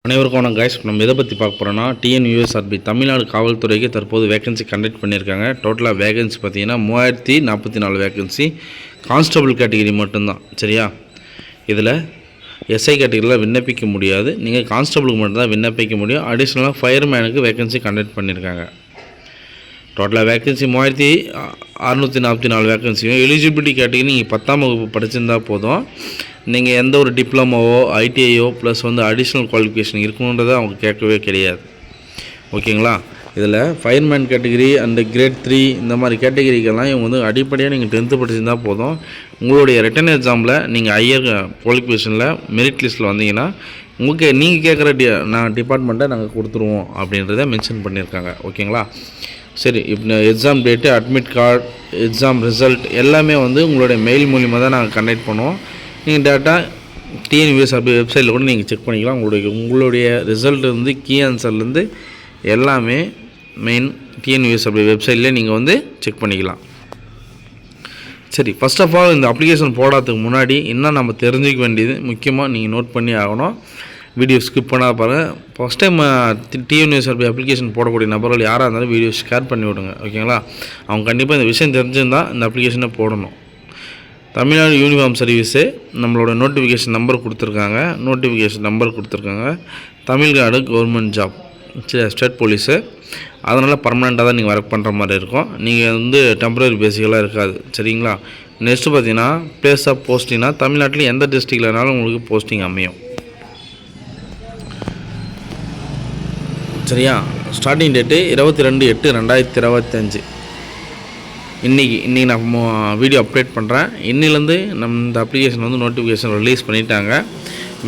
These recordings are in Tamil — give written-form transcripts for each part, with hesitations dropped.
அனைவருக்கும் வணக்கம் கைஸ். நம்ம எதை பற்றி பார்க்க போகிறோன்னா டிஎன்யூஎஸ்ஆர்பி தமிழ்நாடு காவல்துறைக்கு தற்போது வேகன்சி கண்டக்ட் பண்ணியிருக்காங்க. டோட்டலாக வேகன்சி பார்த்தீங்கன்னா 3044 வேகன்சி. கான்ஸ்டபிள் கேட்டகிரி மட்டும்தான், சரியா? இதில் எஸ்ஐ கேட்டகிரியில் விண்ணப்பிக்க முடியாது. நீங்கள் கான்ஸ்டபிளுக்கு மட்டும்தான் விண்ணப்பிக்க முடியும். அடிஷ்னலாக ஃபயர்மேனுக்கு வேகன்சி கண்டக்ட் பண்ணியிருக்காங்க. டோட்டலாக வேகன்சி 3644 வேகன்சியும். எலிஜிபிலிட்டி கேட்டகிரி நீங்கள் 10ஆம் வகுப்பு படிச்சிருந்தால் போதும். நீங்கள் எந்த ஒரு டிப்ளமோவோ ஐடிஐயோ ப்ளஸ் அடிஷ்னல் குவாலிஃபிகேஷன் இருக்கணுன்றதை அவங்க கேட்கவே கிடையாது, ஓகேங்களா? இதில் ஃபயர்மேன் கேட்டகிரி அண்டு கிரேட் 3 இந்த மாதிரி கேட்டகிரிக்கெல்லாம் இவங்க அடிப்படையாக நீங்கள் 10th படிச்சிருந்தால் போதும். உங்களுடைய ரிட்டன் எக்ஸாமில் நீங்கள் ஹையர் குவாலிஃபிகேஷனில் மெரிட் லிஸ்ட்டில் வந்தீங்கன்னா நீங்கள் கேட்குற டிபார்ட்மெண்ட்டை நாங்கள் கொடுத்துருவோம் அப்படின்றத மென்ஷன் பண்ணியிருக்காங்க, ஓகேங்களா? சரி, இப்போ exam date, admit card, exam result எல்லாமே உங்களுடைய மெயில் மூலிமா தான் நாங்கள் கண்டக்ட் பண்ணுவோம். நீங்கள் டேரெக்டாக டிஎன்யூஎஸ்ஆர்பி வெப்சைட்டில் கூட நீங்கள் செக் பண்ணிக்கலாம். உங்களுடைய ரிசல்ட் கீ ஆன்சர்லேருந்து எல்லாமே மெயின் டிஎன்யூஎஸ்ஆர்பி வெப்சைட்லேயே நீங்கள் செக் பண்ணிக்கலாம். சரி, ஃபஸ்ட் ஆஃப் ஆல் இந்த அப்ளிகேஷன் போடாததுக்கு முன்னாடி இன்னும் நம்ம தெரிஞ்சிக்க வேண்டியது முக்கியமாக நீங்கள் நோட் பண்ணி ஆகணும். வீடியோ ஸ்கிப் பண்ணாத பாருங்கள். ஃபஸ்ட் டைம் டிஎன்யூஎஸ்ஆர்பி அப்ளிகேஷன் போடக்கூடிய நபர்கள் யாராக இருந்தாலும் வீடியோ ஷேர் பண்ணி விடுங்க, ஓகேங்களா? அவங்க கண்டிப்பாக இந்த விஷயம் தெரிஞ்சிருந்தால் இந்த அப்ளிகேஷனை போடணும். தமிழ்நாடு யூனிஃபார்ம் சர்வீஸு நம்மளோட நோட்டிஃபிகேஷன் நம்பர் கொடுத்துருக்காங்க. Tamil Nadu government job, state police. அதனால் பர்மனெண்ட்டாக தான் நீங்கள் ஒர்க் பண்ணுற மாதிரி இருக்கும். நீங்கள் டெம்பரரி பேசிக்கெல்லாம் இருக்காது, சரிங்களா? நெக்ஸ்ட்டு பார்த்தீங்கன்னா பிளேஸ் ஆஃப் போஸ்டிங்னா தமிழ்நாட்டில் எந்த டிஸ்ட்ரிக்ட்லனாலும் உங்களுக்கு போஸ்டிங் அமையும், சரியா? Starting date 22/8/2025. இன்றைக்கி நான் வீடியோ அப்டேட் பண்ணுறேன். இன்னிலேருந்து நம்ம இந்த அப்ளிகேஷன் நோட்டிஃபிகேஷன் ரிலீஸ் பண்ணிட்டாங்க.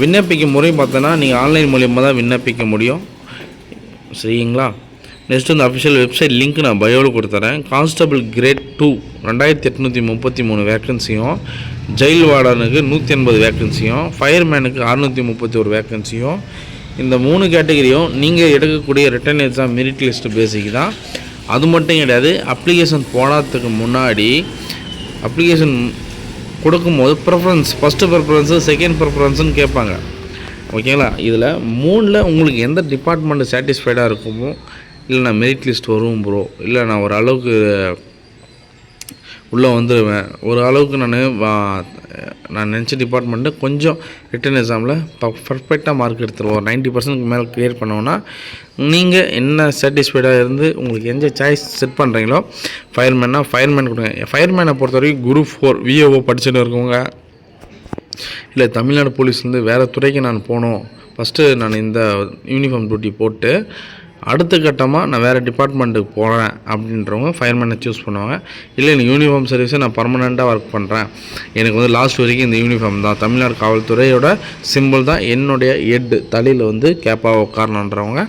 விண்ணப்பிக்க முறை பார்த்தோன்னா நீங்கள் ஆன்லைன் மூலியமாக தான் விண்ணப்பிக்க முடியும், சரிங்களா? நெக்ஸ்ட்டு இந்த அஃபிஷியல் வெப்சைட் லிங்க் நான் பயோவில் கொடுத்துறேன். கான்ஸ்டபிள் கிரேட் 2 2833 வேக்கன்சியும், ஜெயில் வார்டனுக்கு 180 வேக்கன்சியும், ஃபயர்மேனுக்கு 631 வேக்கன்சியும். இந்த 3 கேட்டகரியும் நீங்கள் எடுக்கக்கூடிய written exam merit list basic தான். அது மட்டும் கிடையாது, அப்ளிகேஷன் போடாததுக்கு முன்னாடி அப்ளிகேஷன் கொடுக்கும்போது ப்ரிஃபரன்ஸ், ஃபஸ்ட்டு ப்ரிஃபரன்ஸு, செகண்ட் ப்ரிஃபரன்ஸுன்னு கேட்பாங்க, ஓகேங்களா? இதில் 3ல் உங்களுக்கு எந்த டிபார்ட்மெண்ட்டு சாட்டிஸ்ஃபைடாக இருக்குமோ, இல்லை நான் மெரிட் லிஸ்ட் வருவோம் ப்ரோ, இல்லை நான் ஒரு அளவுக்கு உள்ளே வந்துடுவேன், ஒரு அளவுக்கு நான் நினச்ச டிபார்ட்மெண்ட்டு கொஞ்சம் ரிட்டன் எக்ஸாமில் பர்ஃபெக்டாக மார்க் எடுத்துருவோம், 90% மேலே கிளியர் பண்ணோன்னா நீங்கள் என்ன சாட்டிஸ்ஃபைடாக இருந்து உங்களுக்கு எந்த சாய்ஸ் செட் பண்ணுறீங்களோ, ஃபயர்மேன் கொடுங்க. ஃபயர்மேனை பொறுத்த வரைக்கும் குரூப் 4 விஓஓ படிச்சுட்டு இருக்கவங்க, இல்லை தமிழ்நாடு போலீஸ்லேருந்து வேறு துறைக்கு நான் போகணும், ஃபஸ்ட்டு நான் இந்த யூனிஃபார்ம் டியூட்டி போட்டு அடுத்த கட்டமாக நான் வேறு டிபார்ட்மெண்ட்டுக்கு போகிறேன் அப்படின்றவங்க ஃபயர்மேனை சூஸ் பண்ணுவாங்க. இல்லை எனக்கு யூனிஃபார்ம் சர்வீஸை நான் பர்மனெண்ட்டாக ஒர்க் பண்ணுறேன், எனக்கு லாஸ்ட் வரைக்கும் இந்த யூனிஃபார்ம் தான், தமிழ்நாடு காவல்துறையோட சிம்பிள் தான், என்னுடைய ஹெட் தலையில் கேப்பாக உட்காரணுன்றவங்க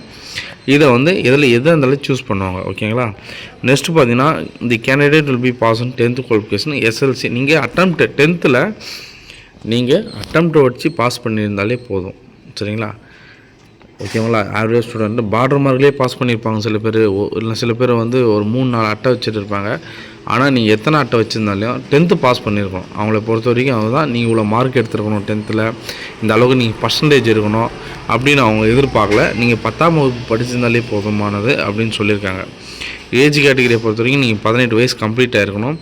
இதை இதில் எது இருந்தாலும் சூஸ் பண்ணுவாங்க, ஓகேங்களா? நெக்ஸ்ட்டு பார்த்தீங்கன்னா the candidate will be pass in 10th qualification SSLC. நீங்கள் 10th நீங்கள் அட்டெம்ப்ட் வச்சு பாஸ் பண்ணியிருந்தாலே போதும், சரிங்களா? ஓகேங்களா? ஆவரேஜ் ஸ்டூடெண்ட் பார்டர் மார்க்லேயே பாஸ் பண்ணியிருப்பாங்க சில பேர், இல்லை சில பேர் ஒரு 3-4 அட்டை வச்சுட்டு இருப்பாங்க. ஆனால் நீங்கள் எத்தனை அட்டை வச்சுருந்தாலையும் 10th பாஸ் பண்ணியிருக்கணும். அவங்கள பொறுத்த வரைக்கும் அவங்க தான் நீங்கள் இவ்வளோ மார்க் எடுத்துருக்கணும், 10th இந்த அளவுக்கு நீங்கள் பர்சன்டேஜ் இருக்கணும் அப்படின்னு அவங்க எதிர்பார்க்கல. நீங்கள் 10ஆம் வகுப்பு படிச்சிருந்தாலே போதுமானது அப்படின்னு சொல்லியிருக்காங்க. ஏஜ் கேட்டகரியை பொறுத்த வரைக்கும் நீங்கள் 18 வயசு கம்ப்ளீட் ஆகிருக்கணும்,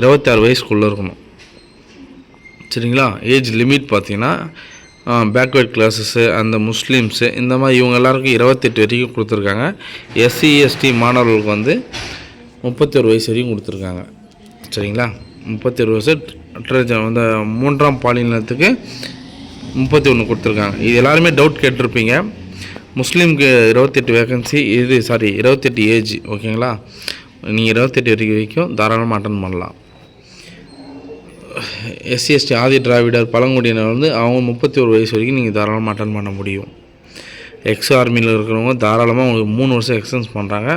26 வயசுக்குள்ளே இருக்கணும், சரிங்களா? ஏஜ் லிமிட் பார்த்தீங்கன்னா பேக்வேர்ட் கிளாஸஸ்ஸு, அந்த முஸ்லீம்ஸு, இந்த மாதிரி இவங்க எல்லாருக்கும் 28 வரைக்கும் கொடுத்துருக்காங்க. எஸ்சி எஸ்டி மாணவர்களுக்கு 31 வயசு வரைக்கும் கொடுத்துருக்காங்க, சரிங்களா? 31 வயசு 3ஆம் பாலினத்துக்கு 31 கொடுத்துருக்காங்க. இது எல்லாருமே டவுட் கேட்டிருப்பீங்க. முஸ்லீமுக்கு 28 வேகன்சி, 28 ஏஜ், ஓகேங்களா? நீங்கள் 28 வரைக்கும் தாராளமாக அட்டன் பண்ணலாம். எஸ்சி எஸ்டி ஆதி திராவிடர் பழங்குடியினர் அவங்க 31 வயசு வரைக்கும் நீங்கள் தாராளமாக அட்டன் பண்ண முடியும். எக்ஸ் ஆர்மியில் இருக்கிறவங்க தாராளமாக உங்களுக்கு 3 வருஷம் எக்ஸ்டென்ஸ் பண்ணுறாங்க.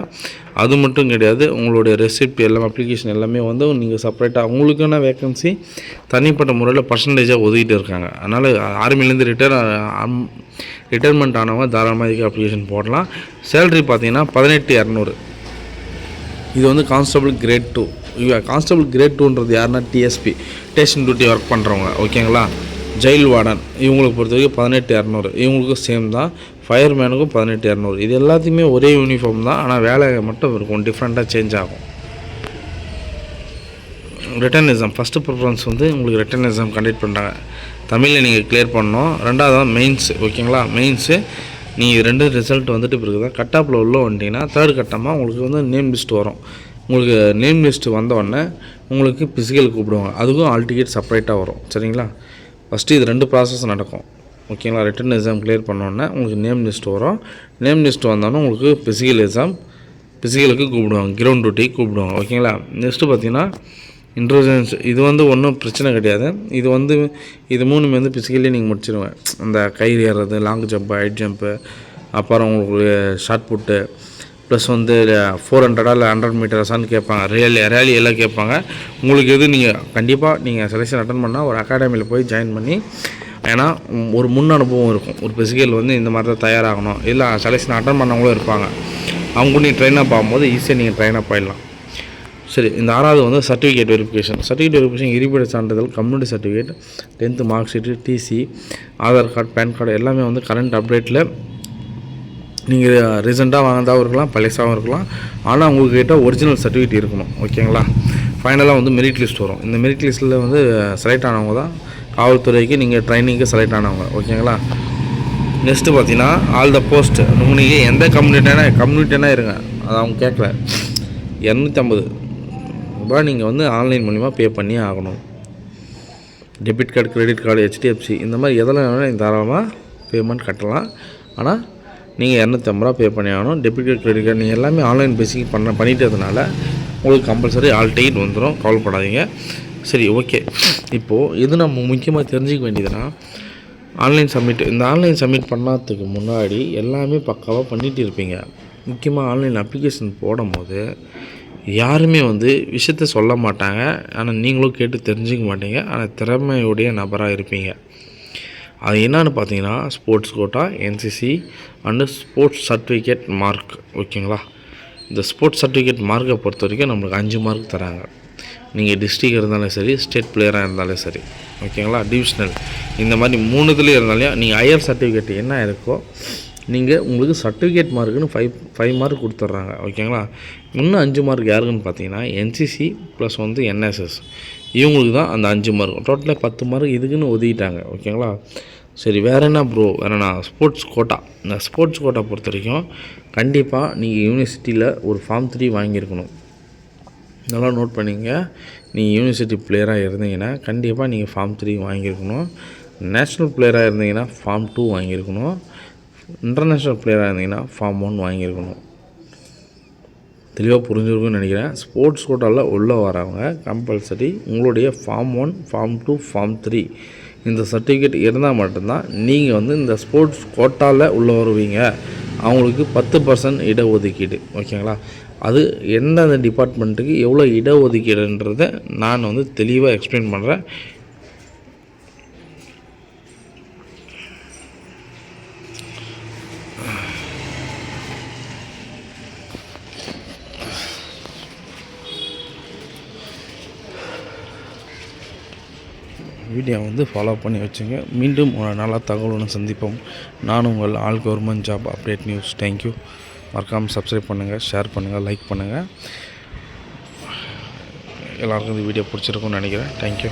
அது மட்டும் கிடையாது, உங்களுடைய ரெசிப்ட் எல்லாம் அப்ளிகேஷன் எல்லாமே நீங்கள் செப்பரேட்டாக அவங்களுக்கான வேக்கன்சி தனிப்பட்ட முறையில் பர்சன்டேஜாக ஒதுக்கிட்டு இருக்காங்க. அதனால் ஆர்மிலேருந்து ரிட்டைர்மெண்ட் ஆனவங்க தாராளமாக இதுக்கு அப்ளிகேஷன் போடலாம். சேலரி பார்த்தீங்கன்னா 18,200. இது கான்ஸ்டபிள் கிரேட் 2. கான்ஸ்டபிள் கிரேட் 2ன்றது யாருன்னா டிஎஸ்பி, ஸ்டேஷன் டியூட்டி ஒர்க் பண்ணுறவங்க, ஓகேங்களா? ஜெயில் வார்டன் இவங்களுக்கு பொறுத்த வரைக்கும் 18,200. இவங்களுக்கும் சேம் தான். ஃபயர்மேனுக்கும் 18,200. இது எல்லாத்தையுமே ஒரே யூனிஃபார்ம் தான், ஆனால் வேலை மட்டும் இருக்கும், டிஃப்ரெண்ட்டாக சேஞ்ச் ஆகும். ரிட்டன் எக்ஸாம் ஃபஸ்ட்டு ப்ரிஃபரன்ஸ் வந்து உங்களுக்கு ரிட்டன் எக்ஸாம் கண்டக்ட் பண்ணுறாங்க. தமிழில் நீங்கள் கிளியர் பண்ணணும். ரெண்டாவது தான் மெயின்ஸு. ஓகேங்களா, மெயின்ஸு நீங்கள் 2 ரிசல்ட் வந்துட்டு பிறகு தான் கட் ஆஃபில் உள்ள வந்துட்டிங்கன்னா தேர்ட் கட்டமாக உங்களுக்கு வந்து நேம் லிஸ்ட் வரும். உங்களுக்கு நேம் லிஸ்ட்டு வந்தோடனே உங்களுக்கு பிசிக்கல் கூப்பிடுவாங்க. அதுக்கும் ஆல் டிக்கெட் செப்பரேட்டாக வரும். சரிங்களா, ஃபஸ்ட்டு இது 2 ப்ராசஸ் நடக்கும். ஓகேங்களா, ரிட்டன் எக்ஸாம் கிளியர் பண்ணோன்னே உங்களுக்கு நேம் லிஸ்ட் வரும். நேம் லிஸ்ட் வந்தோன்னே உங்களுக்கு பிசிக்கல் எக்ஸாம், பிசிக்கலுக்கு கூப்பிடுவாங்க, கிரவுண்ட் டியூட்டிக்கு கூப்பிடுவாங்க. ஓகேங்களா, நெக்ஸ்ட்டு பார்த்தீங்கன்னா இன்ட்ரோஜன்ஸ். இது வந்து ஒன்றும் பிரச்சனை கிடையாது. இது 3 வந்து பிசிக்கலே நீங்கள் முடிச்சிடுவேன். அந்த கயிறு ஏறுறது, லாங் ஜம்ப்பு, ஹைட் ஜம்ப்பு, அப்புறம் உங்களுக்கு ஷார்ட் புட்டு, ப்ளஸ் வந்து 400 இல்லை 100 மீட்டர்ஸான்னு கேட்பாங்க. ரேலி எல்லாம் கேட்பாங்க. உங்களுக்கு எது நீங்கள் கண்டிப்பாக நீங்கள் செலெக்ஷன் அட்டன் பண்ணால் ஒரு அகாடமியில் போய் ஜாயின் பண்ணி, ஏன்னா ஒரு முன் அனுபவம் இருக்கும். ஒரு பிசிக்கல் வந்து இந்த மாதிரி தான் தயாராகணும், இல்லை செலெக்ஷன் அட்டன் பண்ணவங்களும் இருப்பாங்க. அவங்க நீங்கள் ட்ரெயினப் ஆகும்போது ஈஸியாக நீங்கள் ட்ரெயினப் ஆகிடலாம். சரி, இந்த 6வது வந்து சர்டிஃபிகேட் வெரிஃபிகேஷன். சர்டிஃபிகேட் வெரிஃபிகேஷன் இருப்பிட சான்றிதழ், community certificate, 10th mark sheet, TC, Aadhaar card, PAN card எல்லாமே வந்து கரண்ட் அப்டேட்டில் நீங்கள் ரீசெண்டாக வாங்கினதாகவும் இருக்கலாம், பழசாகவும் இருக்கலாம். ஆனால் உங்கள்கிட்ட ஒரிஜினல் சர்டிஃபிகேட் இருக்கணும். ஓகேங்களா, ஃபைனலாக வந்து மெரிட் லிஸ்ட் வரும். இந்த மெரிட் லிஸ்ட்டில் வந்து செலக்ட் ஆனவங்க தான் காவல்துறைக்கு நீங்கள் ட்ரைனிங்க்கு செலக்ட் ஆனவங்க. ஓகேங்களா, நெக்ஸ்ட்டு பார்த்தீங்கன்னா ஆல் த போஸ்ட். நீங்கள் எந்த கம்யூனிட்டினா இருங்க, அது அவங்க கேட்கல. 250 ரூபாய் நீங்கள் வந்து ஆன்லைன் மூலிமா பே பண்ணி ஆகணும். Debit card, credit card, HDFC இந்த மாதிரி எதெல்லாம் வேணால் நீங்கள் தாராளமாக பேமெண்ட் கட்டலாம். ஆனால் நீங்கள் 250 ரூபா பே பண்ணி ஆகணும். டெபிட் கார்டு, கிரெடிட் கார்டு நீங்கள் எல்லாமே ஆன்லைன் பேசிக் பண்ணிட்டதுனால உங்களுக்கு கம்பல்சரி ஆல் டிக்கெட் வந்துடும், கவலைப்படாதீங்க. சரி, ஓகே. இப்போது இது நம்ம முக்கியமாக தெரிஞ்சிக்க வேண்டியதுன்னா ஆன்லைன் சப்மிட். இந்த ஆன்லைன் சப்மிட் பண்ணாததுக்கு முன்னாடி எல்லாமே பக்காவாக பண்ணிகிட்டு இருப்பீங்க. முக்கியமாக ஆன்லைன் அப்ளிகேஷன் போடும்போது யாருமே வந்து விஷயத்த சொல்ல மாட்டாங்க, ஆனால் நீங்களும் கேட்டு தெரிஞ்சிக்க மாட்டீங்க. ஆனால் திறமையுடைய நபராக இருப்பீங்க. அது என்னன்னு பார்த்தீங்கன்னா sports quota, NCC and sports certificate mark. ஓகேங்களா, இந்த ஸ்போர்ட்ஸ் சர்டிஃபிகேட் மார்க்கை பொறுத்த வரைக்கும் நம்மளுக்கு 5 மார்க் தராங்க. நீங்கள் டிஸ்ட்ரிக்ட் இருந்தாலும் சரி, ஸ்டேட் பிளேயராக இருந்தாலும் சரி. ஓகேங்களா, டிவிஷ்னல் இந்த மாதிரி 3 இருந்தாலும் நீங்கள் ஹையர் சர்டிஃபிகேட் என்ன இருக்கோ நீங்கள் உங்களுக்கு சர்டிஃபிகேட் மார்க்குன்னு 5 மார்க் கொடுத்துட்றாங்க. ஓகேங்களா, இன்னும் 5 மார்க் யாருக்குன்னு பார்த்தீங்கன்னா என்சிசி ப்ளஸ் வந்து என்எஸ்எஸ், இவங்களுக்கு தான் அந்த 5 மார்க். டோட்டலாக 10 மார்க் இதுக்குன்னு ஒதுக்கிட்டாங்க. ஓகேங்களா, சரி, வேறு என்ன ப்ரோ, வேறுண்ணா ஸ்போர்ட்ஸ் கோட்டா. இந்த ஸ்போர்ட்ஸ் கோட்டா பொறுத்த வரைக்கும் கண்டிப்பாக நீங்கள் யூனிவர்சிட்டியில் ஒரு ஃபார்ம் 3 வாங்கியிருக்கணும். நல்லா நோட் பண்ணிங்க. நீங்கள் யூனிவர்சிட்டி பிளேயராக இருந்தீங்கன்னா கண்டிப்பாக நீங்கள் ஃபார்ம் 3 வாங்கியிருக்கணும். நேஷ்னல் பிளேயராக இருந்தீங்கன்னா ஃபார்ம் 2 வாங்கியிருக்கணும். இன்டர்நேஷ்னல் பிளேயராக இருந்தீங்கன்னா ஃபார்ம் 1 வாங்கியிருக்கணும். தெளிவாக புரிஞ்சிருக்குன்னு நினைக்கிறேன். ஸ்போர்ட்ஸ் கோட்டாவில் உள்ளே வரவங்க கம்பல்சரி உங்களுடைய ஃபார்ம் 1, ஃபார்ம் 2, ஃபார்ம் 3 இந்த சர்டிஃபிகேட் இருந்தால் மட்டும்தான் நீங்கள் வந்து இந்த ஸ்போர்ட்ஸ் கோட்டாவில் உள்ளே வருவீங்க. அவங்களுக்கு 10% இடஒதுக்கீடு. ஓகேங்களா, அது எந்தெந்த டிபார்ட்மெண்ட்டுக்கு எவ்வளோ இடஒதுக்கீடுன்றதை நான் வந்து தெளிவாக எக்ஸ்பிளைன் பண்ணுறேன். வீடியோ வந்து ஃபாலோ பண்ணி வச்சுங்க. மீண்டும் ஒரு நல்ல தகவலுடன் சந்திப்போம். நான் உங்கள் all government job update news. Thank you. மறக்காமல் சப்ஸ்கிரைப் பண்ணுங்கள், ஷேர் பண்ணுங்கள், லைக் பண்ணுங்கள். எல்லாருக்கும் இந்த வீடியோ பிடிச்சிருக்குன்னு நினைக்கிறேன். தேங்க்யூ.